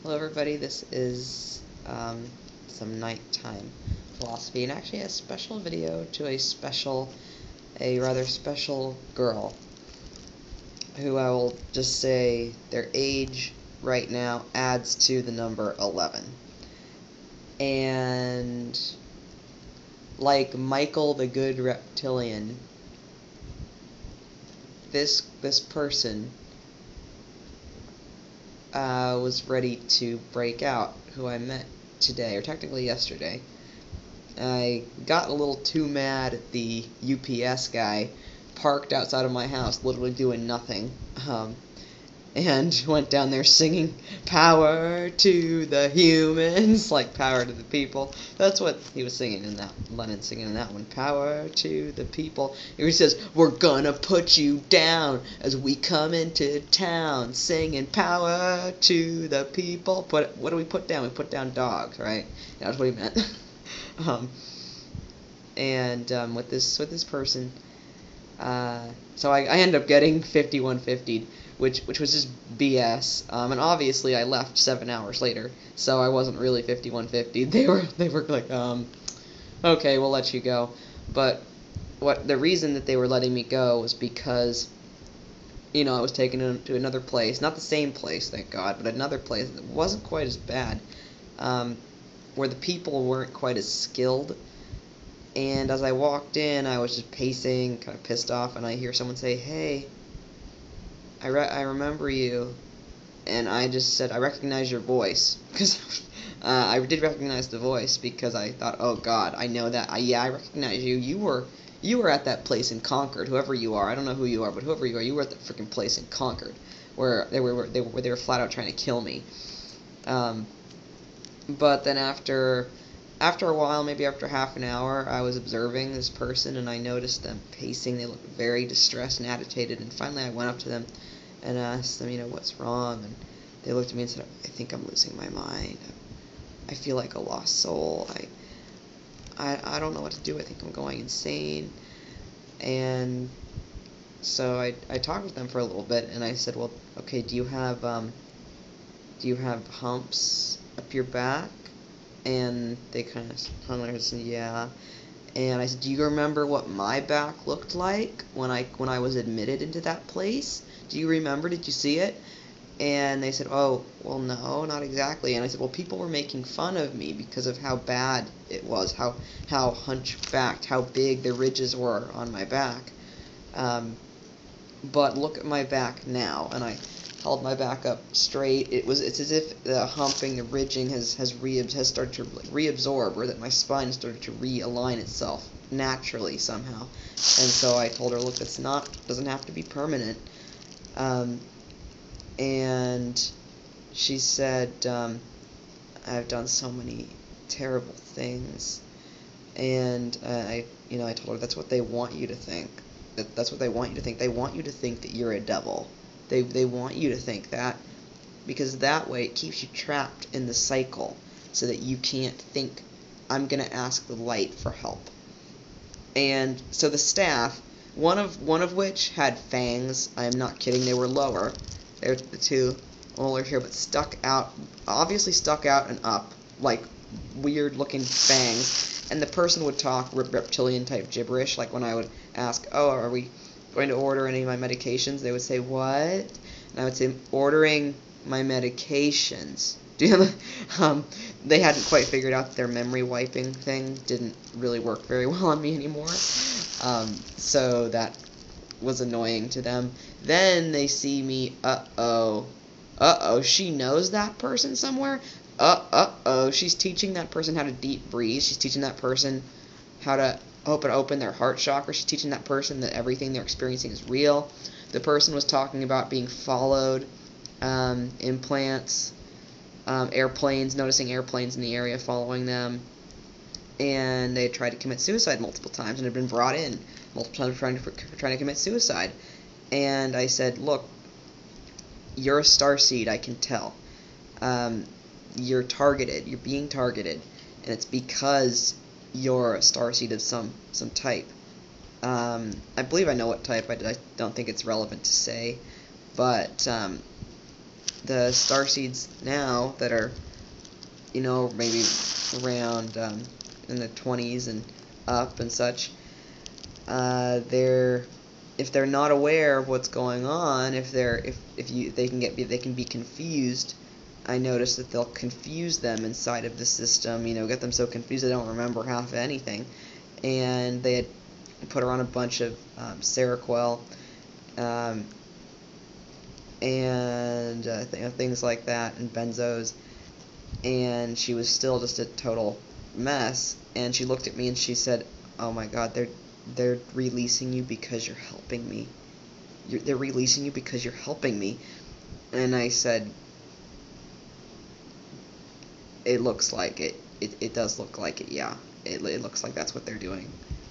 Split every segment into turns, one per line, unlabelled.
Hello everybody, this is some nighttime philosophy, and actually a special video to a rather special girl, who I will just say their age right now adds to the number 11. And like Michael the Good Reptilian, this person was ready to break out, who I met today, or technically yesterday. I got a little too mad at the UPS guy parked outside of my house, literally doing nothing, and went down there singing "Power to the humans," like power to the people. That's what he was singing in that, Lennon's singing in that one, "Power to the people." He says, "We're gonna put you down as we come into town, singing power to the people." What do we put down? We put down dogs, right? That's what he meant. With this person, so I ended up getting 5150'd, which was just BS. And obviously I left 7 hours later, so I wasn't really 5150'd. They were like, okay, we'll let you go. But the reason that they were letting me go was because, I was taken to another place, not the same place, thank God, but another place that wasn't quite as bad, where the people weren't quite as skilled. And as I walked in, I was just pacing, kind of pissed off, and I hear someone say, "Hey, I remember you." And I just said, "I recognize your voice," because I did recognize the voice, because I thought, oh God, I know that. Yeah, I recognize you. You were at that place in Concord, whoever you are. I don't know who you are, but whoever you were at that freaking place in Concord, where they were flat out trying to kill me. But then after a while, maybe after half an hour, I was observing this person, and I noticed them pacing. They looked very distressed and agitated, and finally I went up to them and asked them, what's wrong? And they looked at me and said, "I think I'm losing my mind. I feel like a lost soul. I don't know what to do. I think I'm going insane." And so I talked with them for a little bit, and I said, "Well, okay, do you have humps up your back?" And they kind of hung their heads and said, "Yeah." And I said, "Do you remember what my back looked like when I was admitted into that place? Do you remember? Did you see it?" And they said, "Oh, well, no, not exactly." And I said, "Well, people were making fun of me because of how bad it was, how hunchbacked, how big the ridges were on my back. But look at my back now." And I held my back up straight. It's as if the humping, the ridging has started to reabsorb, or that my spine started to realign itself naturally somehow. And so I told her, "Look, doesn't have to be permanent." And she said, "I've done so many terrible things." And I told her, "That's what they want you to think. That's what they want you to think. They want you to think that you're a devil. They want you to think that, because that way it keeps you trapped in the cycle, so that you can't think, I'm going to ask the light for help." And so the staff, one of which had fangs. I am not kidding. They were lower. They're the two molar here, but obviously stuck out and up, like weird looking fangs. And the person would talk reptilian type gibberish, like when I would ask, "Oh, are we going to order any of my medications?" They would say, "What?" And I would say, "Ordering my medications." They hadn't quite figured out that their memory wiping thing didn't really work very well on me anymore. So that was annoying to them. Then they see me, uh-oh, she knows that person somewhere? Uh-oh, she's teaching that person how to deep breathe. She's teaching that person how to open their heart chakra. She's teaching that person that everything they're experiencing is real. The person was talking about being followed, implants, airplanes, noticing airplanes in the area following them, and they had tried to commit suicide multiple times and had been brought in multiple times trying to commit suicide. And I said, "Look, you're a starseed, I can tell. You're targeted. You're being targeted, and it's because you're a starseed of some type. I believe I know what type. I don't think it's relevant to say, but the starseeds now that are, you know, maybe around in the 20s and up and such, if they're not aware of what's going on, they can be confused. I noticed that they'll confuse them inside of the system, you know, get them so confused they don't remember half of anything. And they had put her on a bunch of Seroquel and things like that, and benzos, and she was still just a total mess. And she looked at me and she said, "Oh my God, they're releasing you because you're helping me. They're releasing you because you're helping me." And I said, "It looks like it. It does look like it, yeah. It looks like that's what they're doing.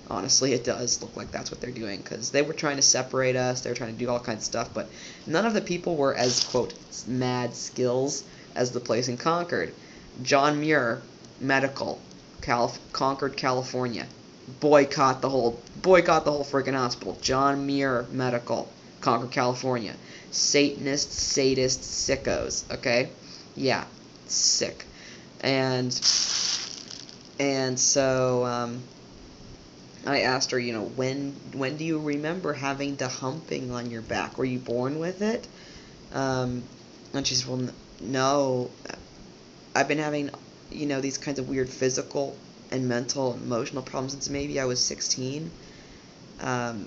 Honestly, it does look like that's what they're doing, because they were trying to separate us, they were trying to do all kinds of stuff, but none of the people were as, quote, mad skills as the place in Concord. John Muir, medical, Concord, California. Boycott the whole freaking hospital. John Muir, medical, Concord, California. Satanists, sadists, sickos, okay? Yeah, sick. And so, I asked her, you know, when do you remember having the humping on your back? Were you born with it? And she said, well, no. I've been having, you know, these kinds of weird physical and mental and emotional problems since maybe I was 16. And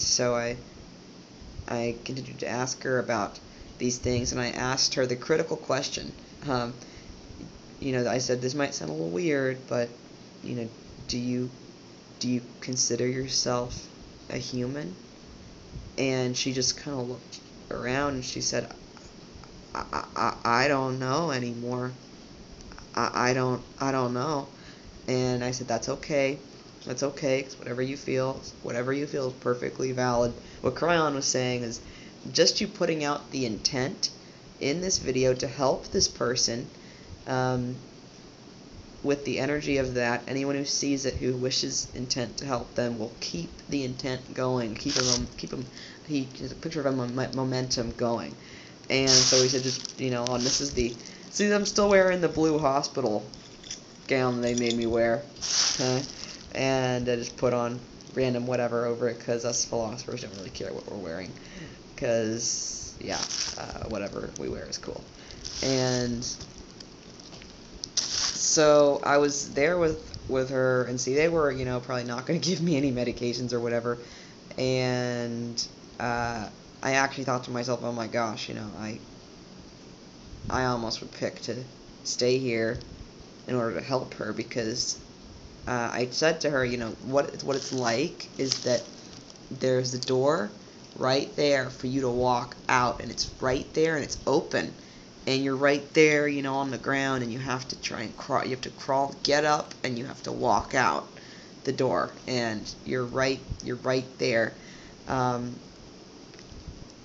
so I continued to ask her about these things, and I asked her the critical question. You know, I said, this might sound a little weird, but, you know, do you consider yourself a human? And she just kind of looked around and she said, I don't know anymore. I don't know. And I said, that's okay. That's okay, 'cause whatever you feel is perfectly valid. What Kryon was saying is just you putting out the intent in this video to help this person, with the energy of that, anyone who sees it, who wishes intent to help them, will keep the intent going, he has a picture of momentum going. And so he said, just, you know, and this is see, I'm still wearing the blue hospital gown they made me wear, and I just put on random whatever over it, because us philosophers don't really care what we're wearing, because, yeah, whatever we wear is cool. And so I was there with her, and see, they were, you know, probably not going to give me any medications or whatever, and I actually thought to myself, oh my gosh, you know, I almost would pick to stay here in order to help her, because I said to her, you know, what it's like is that there's a door right there for you to walk out, and it's right there, and it's open, and you're right there, you know, on the ground, and you have to try and crawl. You have to crawl, get up, and you have to walk out the door, and you're right there.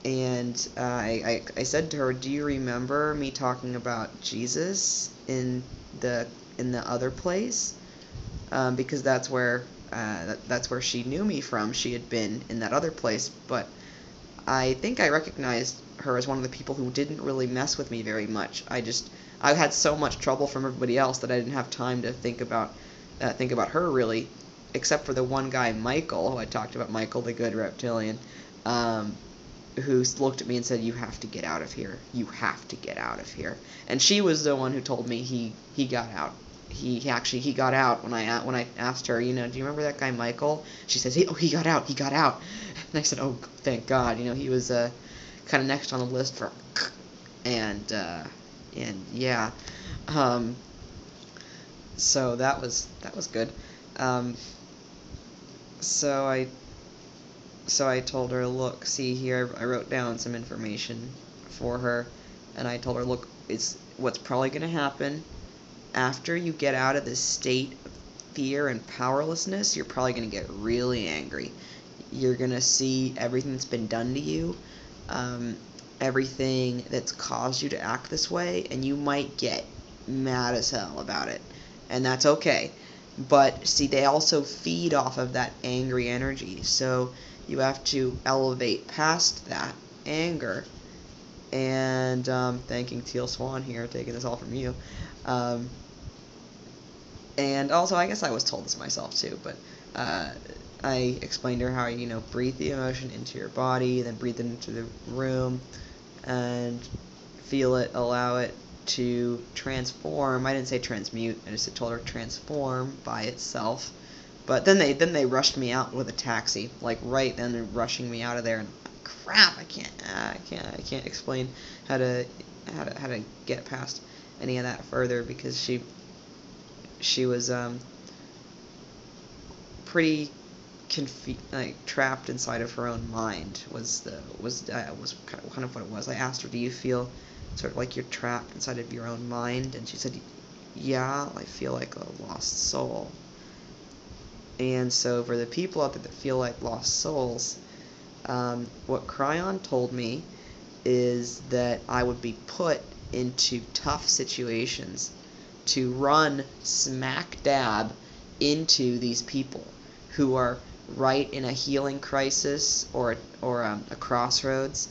And I said to her, do you remember me talking about Jesus in the other place? Because that's where she knew me from. She had been in that other place, but I think I recognized her as one of the people who didn't really mess with me very much. I had so much trouble from everybody else that I didn't have time to think about her really, except for the one guy, Michael, who I talked about, Michael the good reptilian, who looked at me and said, you have to get out of here. You have to get out of here. And she was the one who told me he got out. He got out when I asked her, you know, do you remember that guy Michael? She says, he got out. And I said, oh, thank God. You know, he was kind of next on the list for, and yeah, so that was good. So I told her, look, see here, I wrote down some information for her, and I told her, look, it's what's probably going to happen after you get out of this state of fear and powerlessness. You're probably going to get really angry. You're going to see everything that's been done to you, everything that's caused you to act this way, and you might get mad as hell about it, and that's okay. But see, they also feed off of that angry energy, so you have to elevate past that anger and thanking Teal Swan here, taking this all from you. And also, I guess I was told this myself too, but I explained to her how breathe the emotion into your body, then breathe it into the room, and feel it, allow it to transform. I didn't say transmute. I just told her transform by itself. But then they rushed me out with a taxi, like right then they're rushing me out of there, and crap, I can't explain how to get past any of that further, because she was pretty trapped inside of her own mind was kind of what it was. I asked her, do you feel sort of like you're trapped inside of your own mind? And she said, yeah, I feel like a lost soul. And so for the people out there that feel like lost souls, what Kryon told me is that I would be put into tough situations to run smack dab into these people who are right in a healing crisis or a crossroads,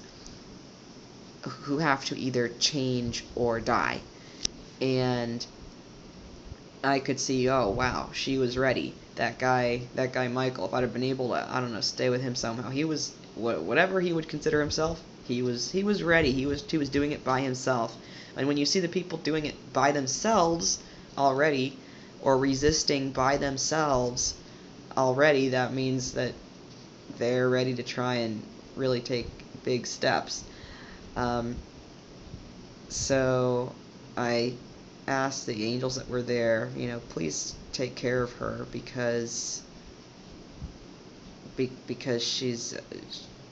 who have to either change or die. And I could see, oh wow, she was ready. That guy Michael, if I'd have been able to, I don't know, stay with him somehow, he was whatever he would consider himself, he was ready. He was doing it by himself. And when you see the people doing it by themselves already, or resisting by themselves already, that means that they're ready to try and really take big steps. So I asked the angels that were there, please take care of her, because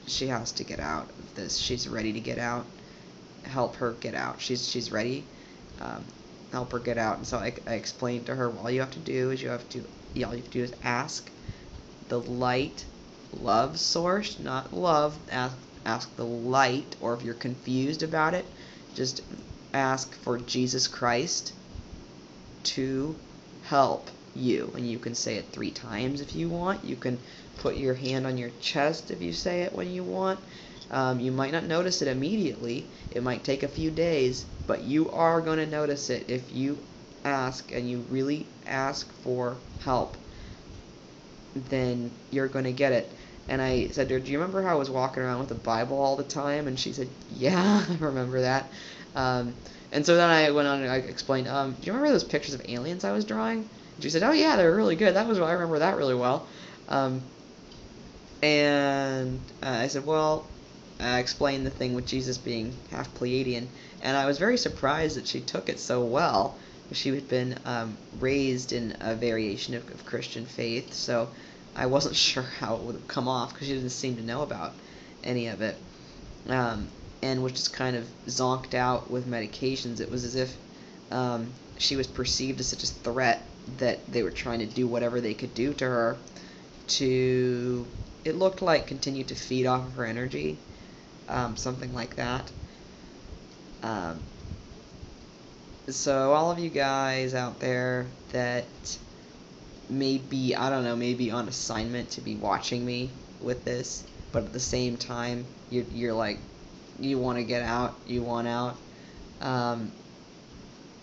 she has to get out of this. She's ready to get out. Help her get out. She's ready. Help her get out. And so I explained to her, all you have to do is ask the light love source, not love. Ask the light, or if you're confused about it, just ask for Jesus Christ to help you. And you can say it 3 times if you want. You can put your hand on your chest if you say it when you want. You might not notice it immediately. It might take a few days, but you are going to notice it if you ask, and you really ask for help. Then you're going to get it. And I said to her, do you remember how I was walking around with the Bible all the time? And she said, yeah, I remember that. And so then I went on and I explained, do you remember those pictures of aliens I was drawing? And she said, oh yeah, they're really good. I remember that really well. And I said, well, I explained the thing with Jesus being half Pleiadian, and I was very surprised that she took it so well. She had been raised in a variation of Christian faith, so I wasn't sure how it would come off, because she didn't seem to know about any of it, and was just kind of zonked out with medications. It was as if she was perceived as such a threat that they were trying to do whatever they could do to her to, it looked like, continue to feed off of her energy, something like that. So all of you guys out there that may be, I don't know, maybe on assignment to be watching me with this, but at the same time you're like, you want to get out, you want out,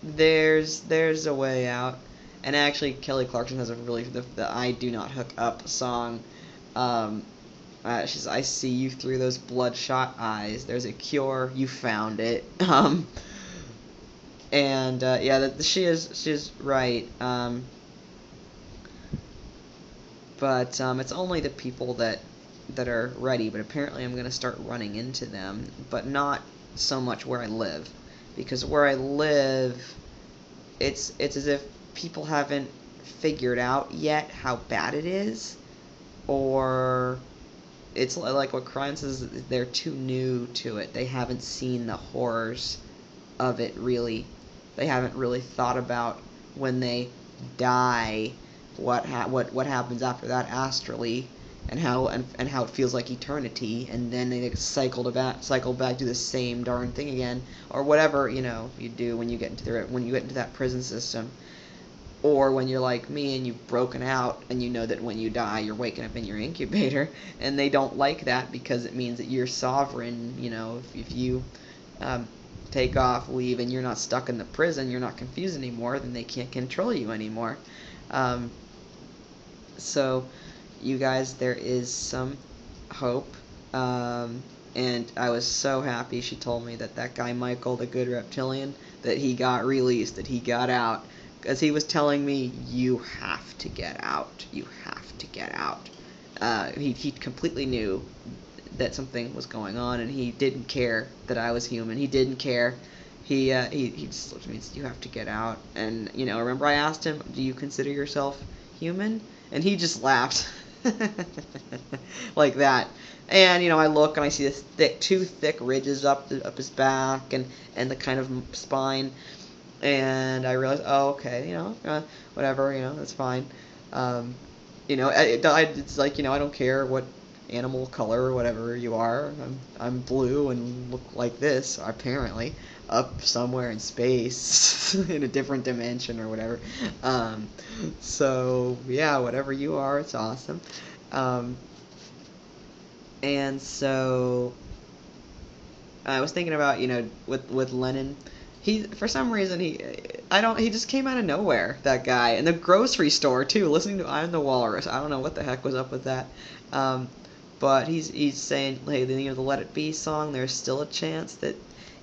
there's a way out. And actually, Kelly Clarkson has a really, the I Do Not Hook Up song. She's, I see you through those bloodshot eyes. There's a cure. You found it. And yeah, she's right. But it's only the people that are ready. But apparently, I'm gonna start running into them, but not so much where I live, because where I live, it's as if people haven't figured out yet how bad it is, or it's like what Kryon says, they're too new to it. They haven't seen the horrors of it, really. They haven't really thought about when they die, what happens after that astrally, and how it feels like eternity, and then they cycle back to the same darn thing again, or whatever you do when you get into that prison system. Or when you're like me and you've broken out and you know that when you die you're waking up in your incubator, and they don't like that because it means that you're sovereign. If you take off, leave, and you're not stuck in the prison, you're not confused anymore, then they can't control you anymore. So, you guys, there is some hope. And I was so happy she told me that that guy Michael, the good reptilian, that he got released, that he got out. Because he was telling me, you have to get out. You have to get out. He completely knew that something was going on, and he didn't care that I was human. He didn't care. He just looked at me and said, you have to get out. And, you know, remember I asked him, do you consider yourself human? And he just laughed. Like that. And, you know, I look and I see this two thick ridges up his back and the kind of spine. And I realized, oh, okay, you know, whatever, you know, that's fine. You know, it's like, you know, I don't care what animal color or whatever you are. I'm blue and look like this, apparently, up somewhere in space, in a different dimension or whatever. So, yeah, whatever you are, it's awesome. And so I was thinking about, you know, with Lennon, he, for some reason, he just came out of nowhere, that guy, in the grocery store too, listening to I'm the Walrus. I don't know what the heck was up with that. But he's saying, hey, you know, the Let It Be song, there's still a chance that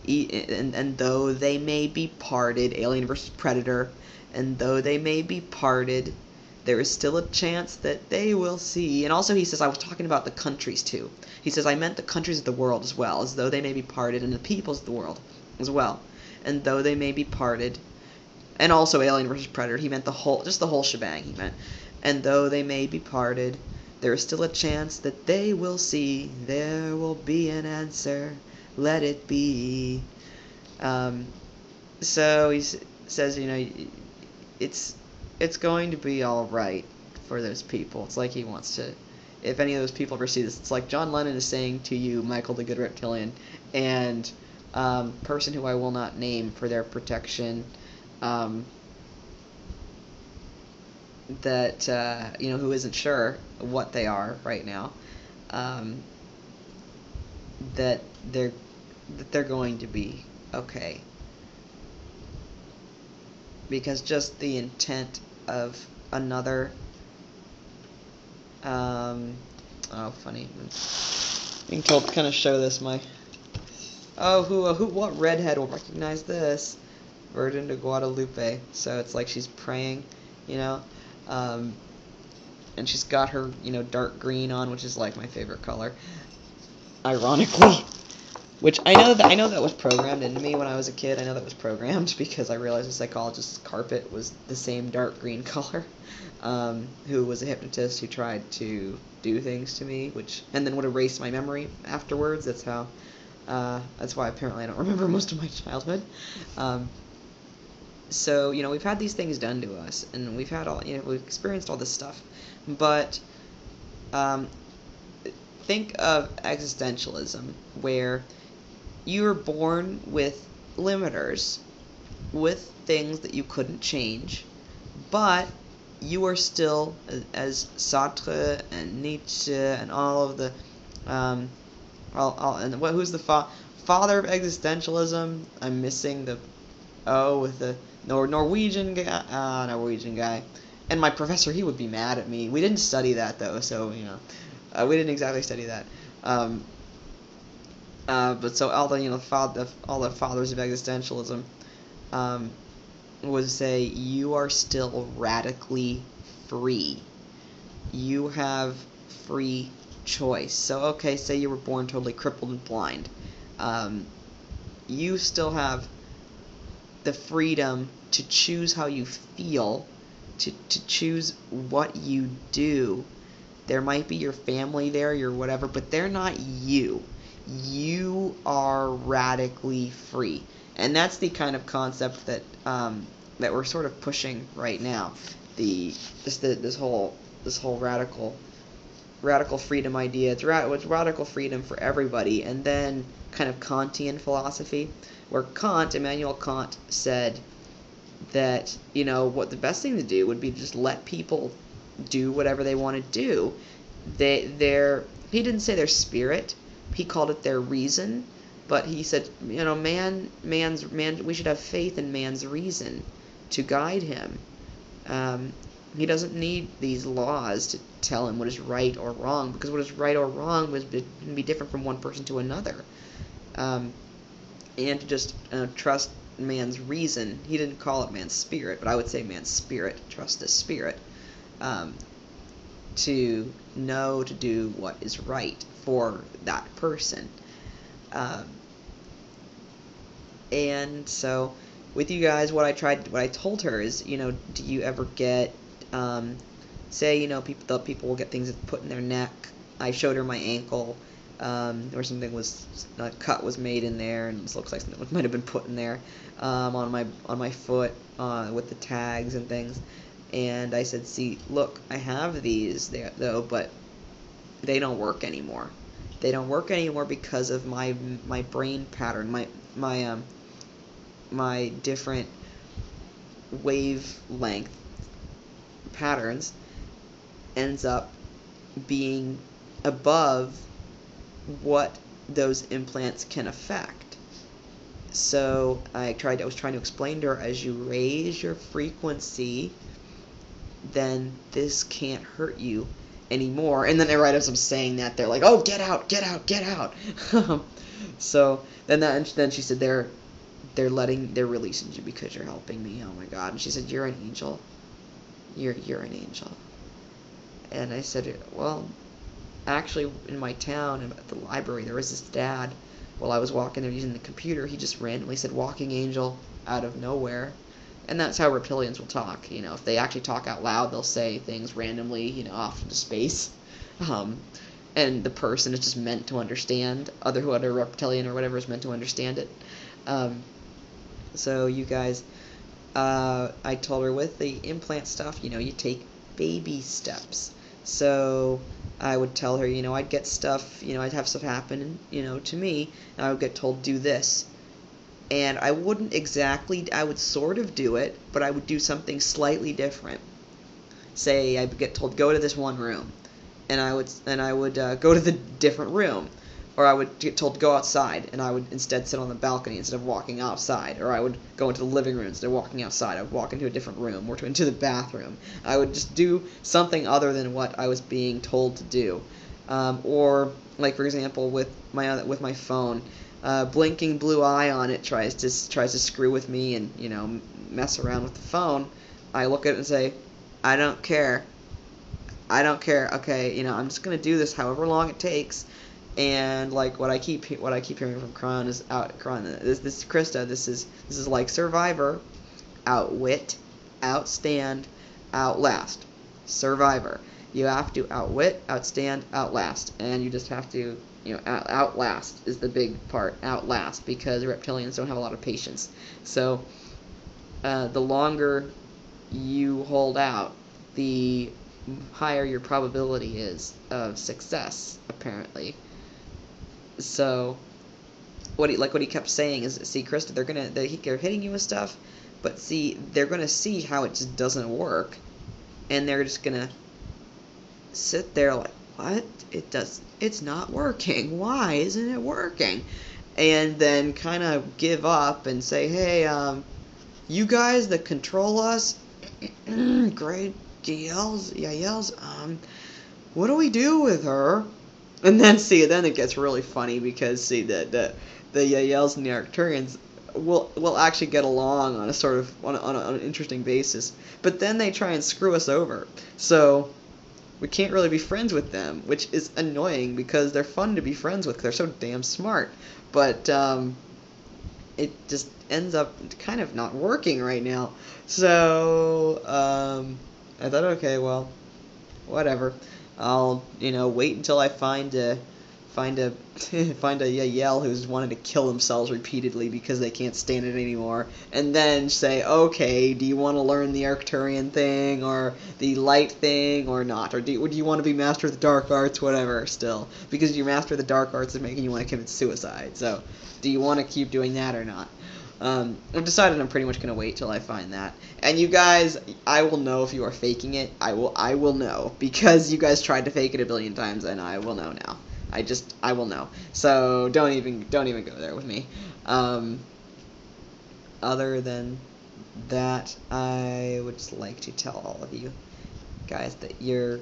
and though they may be parted, Alien versus Predator, and though they may be parted, there is still a chance that they will see. And also he says, I was talking about the countries too. He says, I meant the countries of the world as well, as though they may be parted, and the peoples of the world as well. And though they may be parted, and also Alien versus Predator, he meant the whole shebang, he meant. And though they may be parted, there is still a chance that they will see. There will be an answer. Let it be. So he says, you know, it's going to be all right for those people. It's like he wants to, if any of those people ever see this, it's like John Lennon is saying to you, Michael the Good Reptilian, and person who I will not name for their protection, that you know, who isn't sure what they are right now, that they're going to be okay, because just the intent of another oh, funny, being told to kind of show this, what redhead will recognize this? Virgin de Guadalupe. So it's like she's praying, you know, and she's got her, you know, dark green on, which is like my favorite color, ironically. Which I know that was programmed into me when I was a kid. I know that was programmed because I realized a psychologist's carpet was the same dark green color. Who was a hypnotist who tried to do things to me, and then would erase my memory afterwards. That's why apparently I don't remember most of my childhood. So, you know, we've had these things done to us, and we've experienced all this stuff. But think of existentialism, where you were born with limiters, with things that you couldn't change, but you are still, as Sartre and Nietzsche and all of the, who's the father of existentialism? I'm missing the with the Norwegian guy. And my professor, he would be mad at me. We didn't study that though, so you know, we didn't exactly study that. But so all the all the fathers of existentialism would say you are still radically free. You have free choice. So okay, say you were born totally crippled and blind. You still have the freedom to choose how you feel, to choose what you do. There might be your family there, your whatever, but they're not you. You are radically free. And that's the kind of concept that that we're sort of pushing right now. This whole radical freedom idea. It's radical freedom for everybody. And then kind of Kantian philosophy, where Immanuel Kant said that, you know, what the best thing to do would be just let people do whatever they want to do. He didn't say their spirit, he called it their reason. But he said, you know, man, we should have faith in man's reason to guide him. He doesn't need these laws to tell him what is right or wrong, because what is right or wrong can be different from one person to another. And to just trust man's reason. He didn't call it man's spirit, but I would say man's spirit. Trust the spirit. To know to do what is right for that person. And so, with you guys, what I told her is, you know, do you ever get, say, you know, people will get things put in their neck. I showed her my ankle, where something a cut was made in there, and it looks like something might have been put in there, on my foot, with the tags and things. And I said, see, look, I have these there, though, but they don't work anymore. They don't work anymore because of my brain pattern, my different wavelength patterns ends up being above what those implants can affect. So I was trying to explain to her, as you raise your frequency, then this can't hurt you anymore. And then right as I'm saying that, they're like, oh, get out, get out, get out. So then she said, they're releasing you because you're helping me. Oh my God. And she said, you're an angel. You're an angel. And I said, well, actually, in my town, at the library, there was this dad. While I was walking there using the computer, he just randomly said, walking angel, out of nowhere. And that's how reptilians will talk. You know, if they actually talk out loud, they'll say things randomly, you know, off into space. And the person is just meant to understand. Other reptilian or whatever is meant to understand it. So you guys, I told her with the implant stuff, you know, you take baby steps. So I would tell her, you know, I'd get stuff, you know, I'd have stuff happen, you know, to me, and I would get told, do this. And I wouldn't exactly, I would sort of do it, but I would do something slightly different. Say, I would get told, go to this one room. And I would go to the different room. Or I would get told to go outside, and I would instead sit on the balcony instead of walking outside. Or I would go into the living room instead of walking outside. I would walk into a different room, or into the bathroom. I would just do something other than what I was being told to do. Or, like for example, with my phone, blinking blue eye on it tries to screw with me and, you know, mess around with the phone. I look at it and say, I don't care. I don't care. Okay, you know, I'm just gonna do this however long it takes. And like what I keep hearing from Kryon is this Krista. This is like Survivor, outwit, outstand, outlast. Survivor. You have to outwit, outstand, outlast, and you just have to, you know, outlast is the big part. Outlast, because reptilians don't have a lot of patience. So the longer you hold out, the higher your probability is of success, apparently. So what he kept saying is, see, Krista, they're hitting you with stuff, but see, they're gonna see how it just doesn't work, and they're just gonna sit there like, what? It's not working. Why isn't it working? And then kind of give up and say, hey, you guys that control us, great yells, what do we do with her? And then then it gets really funny, because see, the Yaels and the Arcturians will actually get along on a sort of on an interesting basis, but then they try and screw us over. So we can't really be friends with them, which is annoying because they're fun to be friends with. 'Cause they're so damn smart, but it just ends up kind of not working right now. So I thought, okay, well, whatever. I'll, you know, wait until I find a Yael who's wanted to kill themselves repeatedly because they can't stand it anymore, and then say, okay, do you want to learn the Arcturian thing or the light thing or not, or do you want to be master of the dark arts, whatever, still, because your master of the dark arts is making you want to commit suicide. So do you want to keep doing that or not? I've decided I'm pretty much going to wait till I find that. And you guys, I will know if you are faking it. I will know, because you guys tried to fake it a billion times, and I will know now. I will know. So don't even go there with me. Other than that, I would just like to tell all of you guys that there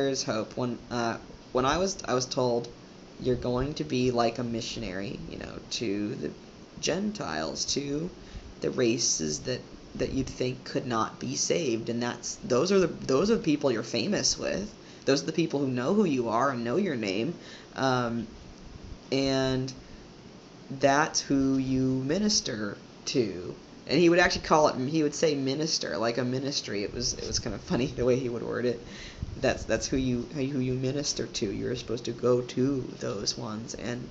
is hope. When I was told you're going to be like a missionary, to the Gentiles, to the races that you'd think could not be saved, and those are the people you're famous with. Those are the people who know who you are and know your name, and that's who you minister to. And he would actually he would say minister, like a ministry. It was kind of funny the way he would word it. That's who you minister to. You're supposed to go to those ones and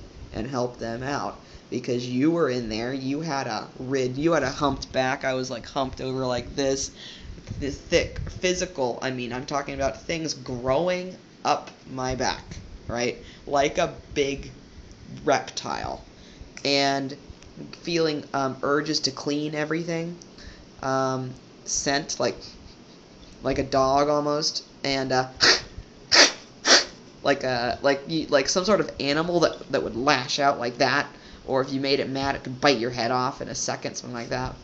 help them out, because you were in there. You had a humped back. I was like humped over like this thick physical. I'm talking about things growing up my back, right? Like a big reptile. And feeling urges to clean everything, scent like a dog almost, and like some sort of animal that would lash out like that, or if you made it mad, it could bite your head off in a second, something like that.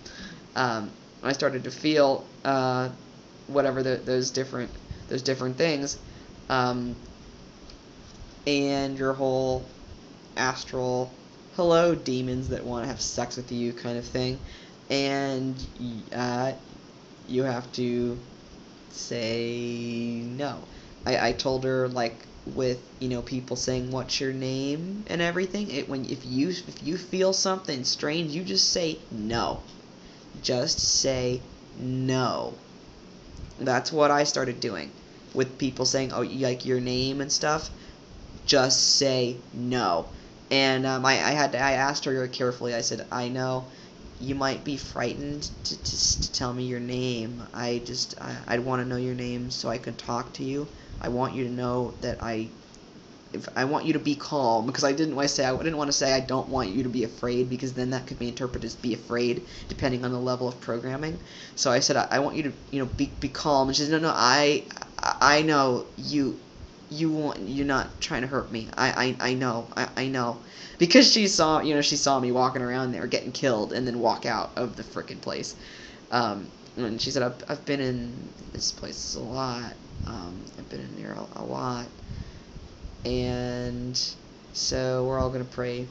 I started to feel whatever those different things, and your whole astral hello demons that want to have sex with you kind of thing, and you have to say no. I told her, like, with people saying what's your name and everything, if you feel something strange, you just say no. Just say no. That's what I started doing with people saying, oh, like your name and stuff. Just say no. And I asked her very carefully. I said, I know you might be frightened to tell me your name. I'd want to know your name so I could talk to you. I want you to know that I want you to be calm, because I didn't want to say I don't want you to be afraid, because then that could be interpreted as be afraid, depending on the level of programming. So I said I want you to be calm. And she said, no, I know you're not trying to hurt me. I know. Because she saw me walking around there getting killed and then walk out of the frickin' place. And she said, I've been in this place a lot. I've been in there a lot. And so we're all going to pray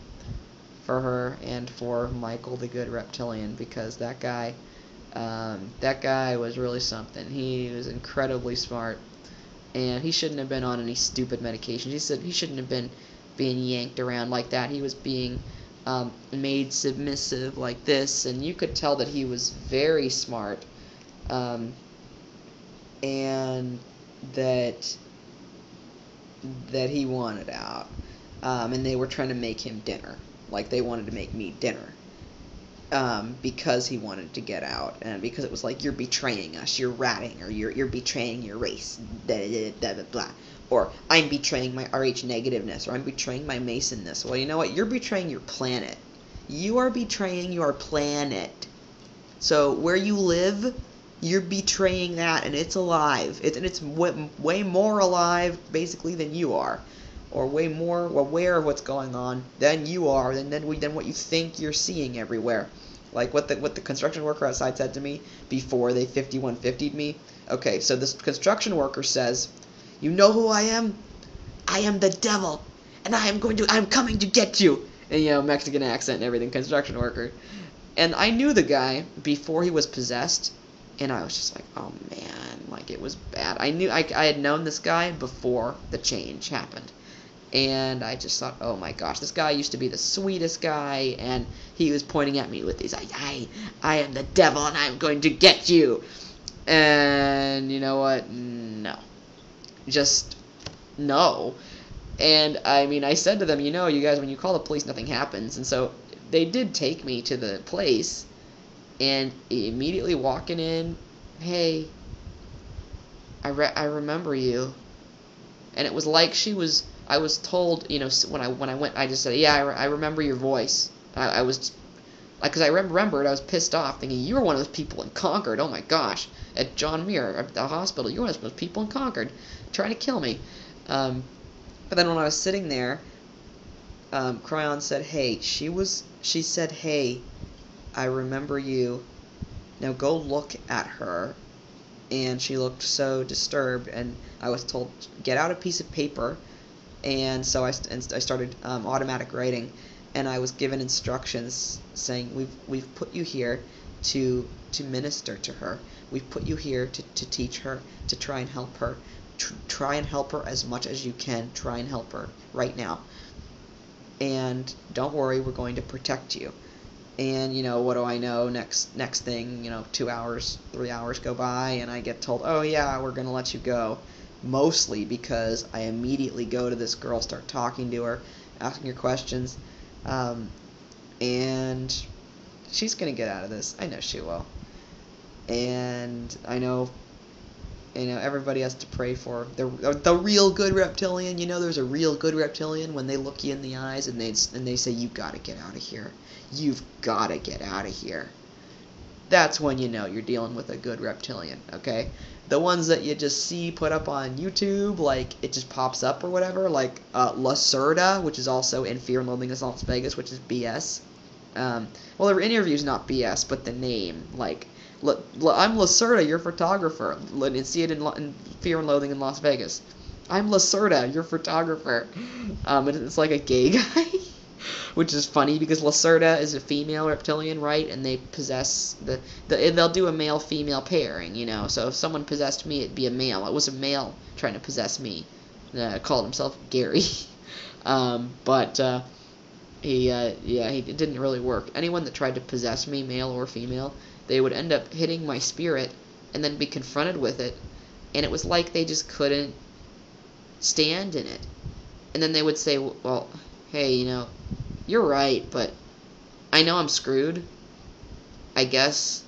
for her and for Michael the good reptilian, because that guy was really something. He was incredibly smart. And he shouldn't have been on any stupid medications. He said he shouldn't have been being yanked around like that. He was being made submissive like this, and you could tell that he was very smart, and that he wanted out. And they were trying to make him dinner. Like, they wanted to make me dinner. Because he wanted to get out, and because it was like, you're betraying us, you're ratting, or you're betraying your race, blah, blah, blah. Or, I'm betraying my RH negativeness, or I'm betraying my Masonness. Well, you know what? You're betraying your planet. You are betraying your planet. So, where you live, you're betraying that, and it's alive. It's way more alive, basically, than you are. Or way more aware of what's going on than you are, than what you think you're seeing everywhere. Like what the construction worker outside said to me before they 5150'd me. Okay, so this construction worker says, you know who I am? I am the devil, and I'm coming to get you. And Mexican accent and everything, construction worker. And I knew the guy before he was possessed, and I was just like, oh man, like, it was bad. I had known this guy before the change happened. And I just thought, oh my gosh, this guy used to be the sweetest guy, and he was pointing at me with these, I am the devil, and I'm going to get you. And you know what? No. Just no. And I said to them, you guys, when you call the police, nothing happens. And so they did take me to the place, and immediately walking in, hey, I remember you. And it was like I was told, when I went, I just said, yeah, I remember your voice. I was, because I remembered, I was pissed off, thinking, you were one of those people in Concord, oh my gosh, at John Muir, at the hospital, you were one of those people in Concord, trying to kill me. But then when I was sitting there, Kryon said, hey, she said, hey, I remember you. Now go look at her. And she looked so disturbed, and I was told, get out a piece of paper. And so I started automatic writing, and I was given instructions saying, we've put you here to minister to her. We've put you here to teach her, to try and help her. Try and help her as much as you can. Try and help her right now. And don't worry, we're going to protect you. And, you know, what do I know? Next thing, you know, 2 hours, 3 hours go by, and I get told, oh yeah, we're going to let you go. Mostly because I immediately go to this girl, start talking to her, asking her questions, and she's going to get out of this. I know she will. And I know, everybody has to pray for the real good reptilian. You know, there's a real good reptilian when they look you in the eyes and they say, you gotta get out of here. You've gotta get out of here. That's when you know you're dealing with a good reptilian, okay? The ones that you just see put up on YouTube, like it just pops up or whatever, like Lacerda, which is also in Fear and Loathing in Las Vegas, which is BS. Well, their interview's not BS, but the name, like, I'm Lacerda, your photographer. And see it in Fear and Loathing in Las Vegas. I'm Lacerda, your photographer. And it's like a gay guy, which is funny because Lacerda is a female reptilian, right? And they possess they'll do a male-female pairing, you know. So if someone possessed me, it'd be a male. It was a male trying to possess me. Called himself Gary. He it didn't really work. Anyone that tried to possess me, male or female, they would end up hitting my spirit and then be confronted with it, and it was like they just couldn't stand in it. And then they would say, well, hey, you know, you're right, but I know I'm screwed. I guess,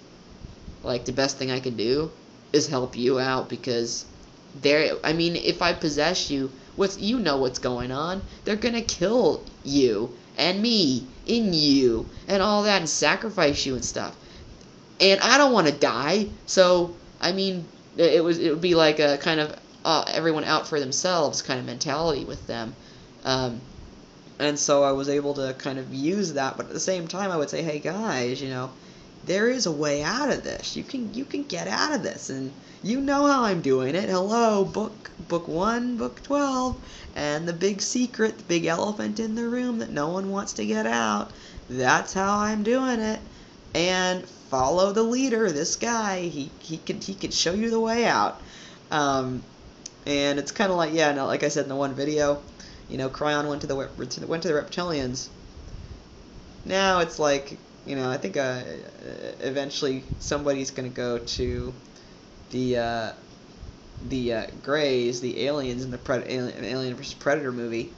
like, the best thing I can do is help you out, because if I possess you, you know what's going on. They're gonna kill you and me in you and all that and sacrifice you and stuff. And I don't want to die, so, I mean, it would be like a kind of everyone out for themselves kind of mentality with them. And so I was able to kind of use that, but at the same time I would say, hey guys, you know, there is a way out of this. You can get out of this, and you know how I'm doing it. Hello, book 1, book 12, and the big secret, the big elephant in the room that no one wants to get out. That's how I'm doing it. And follow the leader, this guy. He could show you the way out. And it's kind of like, yeah, no, like I said in the one video, you know, Kryon went to the reptilians. Now it's like, you know, I think eventually somebody's gonna go to the Greys, the aliens in the Alien vs Predator movie,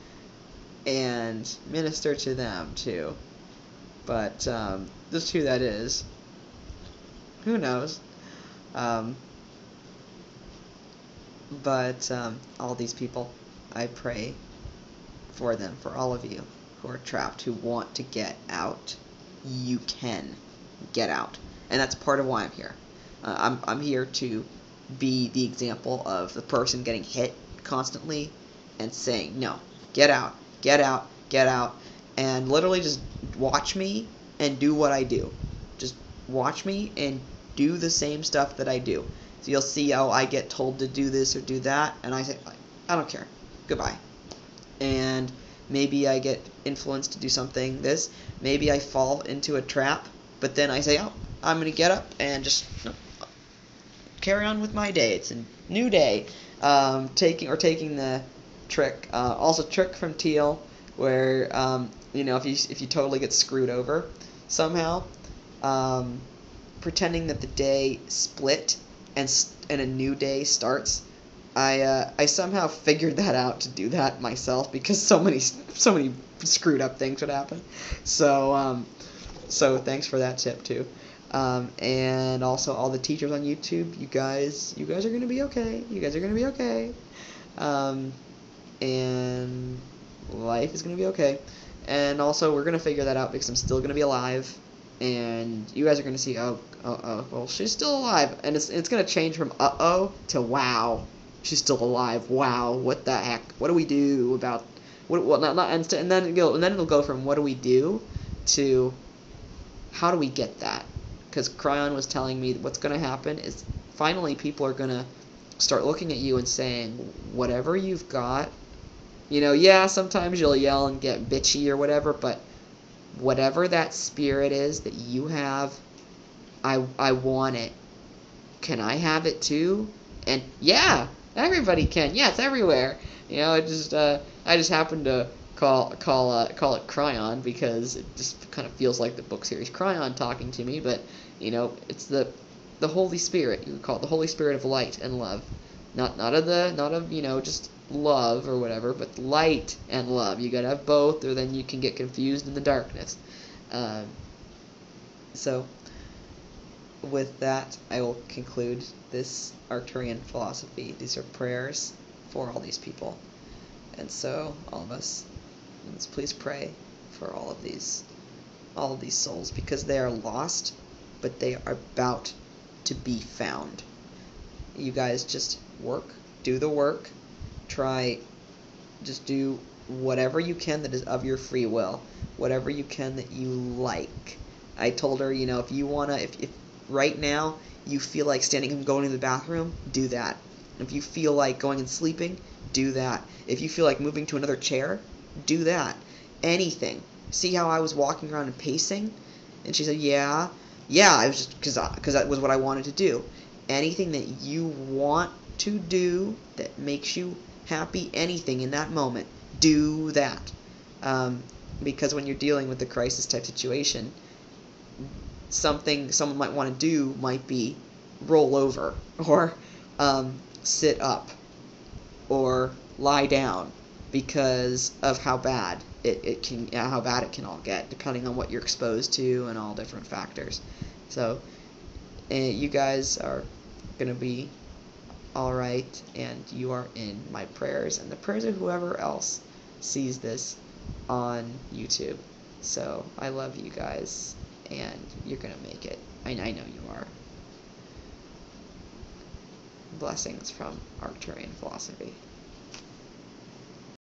and minister to them too. But just who that is, who knows? But all these people, I pray for them, for all of you who are trapped, who want to get out. You can get out, and that's part of why I'm here. I'm here to be the example of the person getting hit constantly and saying, no, get out, get out, get out, and literally just watch me and do what I do. Just watch me and do the same stuff that I do. So you'll see how I get told to do this or do that, and I say, I don't care, goodbye. And maybe I get influenced to do something this, maybe I fall into a trap, but then I say, oh, I'm going to get up and just carry on with my day. It's a new day. Taking the trick, also trick from Teal, where, you know, if you totally get screwed over somehow, pretending that the day split and a new day starts. I somehow figured that out to do that myself, because so many screwed up things would happen. So thanks for that tip too. And also all the teachers on YouTube, you guys are gonna be okay. You guys are gonna be okay. And life is gonna be okay. And also we're gonna figure that out, because I'm still gonna be alive. And you guys are gonna see, well, she's still alive, and it's gonna change from uh-oh to wow. she's still alive. Wow, what the heck? What do we do about what? Well, not and then it'll go from what do we do to how do we get that? Because Kryon was telling me what's going to happen is finally people are going to start looking at you and saying, whatever you've got, yeah, sometimes you'll yell and get bitchy or whatever, but whatever that spirit is that you have, I want it. Can I have it too? And yeah, everybody can. Yeah, it's everywhere. I just happened to call it Kryon because it just kind of feels like the book series Kryon talking to me, but it's the Holy Spirit. You would call it the Holy Spirit of light and love, not of just love or whatever, but light and love. You gotta have both, or then you can get confused in the darkness. So with that, I will conclude this Arcturian philosophy. These are prayers for all these people. And so, all of us, let's please pray for all of these souls, because they are lost, but they are about to be found. You guys just do the work, just do whatever you can that is of your free will, whatever you can that you like. I told her, if you wanna, if right now you feel like standing and going to the bathroom, do that. If you feel like going and sleeping, do that. If you feel like moving to another chair, do that. Anything. See how I was walking around and pacing? And she said, yeah, I was just, because that was what I wanted to do. Anything that you want to do that makes you happy, anything in that moment, do that. Because when you're dealing with the crisis type situation, something someone might want to do might be roll over, or sit up, or lie down, because of how bad it can all get, depending on what you're exposed to and all different factors. So you guys are gonna be all right, and you are in my prayers and the prayers of whoever else sees this on YouTube. So I love you guys, and you're gonna make it. I know you are. Blessings from Arcturian philosophy.